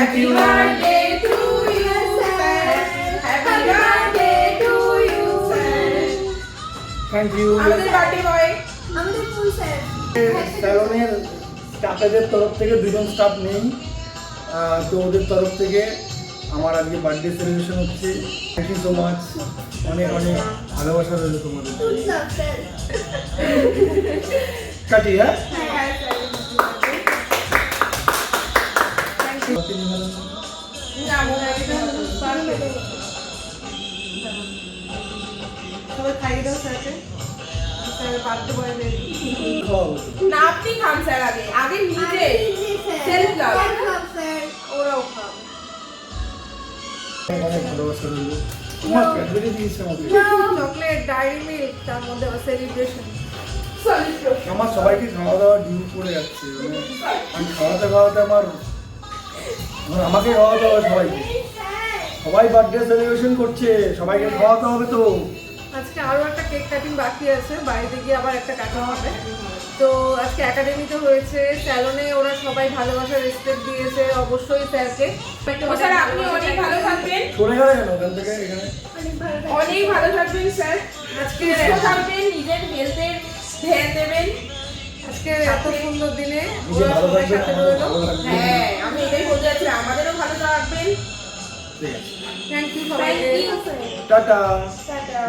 Happy birthday to you, sir. Happy birthday to you, sir. Thank you. আমাদের birthday boy আমাদের ফুল sir স্যালনের স্টাফেদের তরফ থেকে দুজন স্টাফ নেই, তো ওদের তরফ থেকে আমার আজকে বার্থডে সেলিব্রেশন হচ্ছে। থ্যাংক ইউ সো মাচ, অনেক অনেক ভালোবাসা রইল তোমাদের। ফুল স্যার কাটি হ্যাঁ। হ্যাঁ স্যার না মনে হয় সবাই খাইয়ে দাও স্যারকে, স্যারের বার্থডে বয় না আপনি খান স্যার আগে আগে নিজে সেলফ লাভ স্যার ওরাও খাও। অনেক ভালোবাসা রইল। তোমার ক্যাডবেরি দিয়েছে আমাকে। চকলেট, ডায়েরি মিল্ক, তার মধ্যে আবার সেলিব্রেশন। আমার সবাইকে খাওয়া দাওয়া ডিউ পড়ে যাচ্ছে, মানে আমি খাওয়াতে খাওয়াতে আমার আমাকে খাওয়াতে হবে সবাইকে। সবাই বার্থডে সেলিব্রেশন করছে, সবাইকে খাওয়াতে হবে তো। আজকে আরও একটা কেক কাটিং বাকি আছে, বাড়িতে গিয়ে আবার একটা কাটা হবে। তো আজকে একাডেমিতে হয়েছে, স্যালনে ওরা সবাই ভালোবাসা রেসপেক্ট দিয়েছে অবশ্যই স্যারকে। স্যার আপনি অনেক ভালো থাকবেন, সরে গেলে কেন ওখান থেকে এখানে? অনেক ভালো থাকবেন স্যার, আজকে সুস্থ থাকবেন, নিজের হেলথের ধ্যান দেবেন। আজকে এত সুন্দর দিনে নিজে ওরা ভালো সবাই থাকবেন, সাথে আমাদের রইলো। ভালো থাকবেন। হ্যাঁ আমি এটাই বলতে চাচ্ছি, আমাদেরও ভালো থাকবেন। ঠিক আছে, থ্যাংক ইউ থ্যাংক সবাইকে। You tata. টাটা।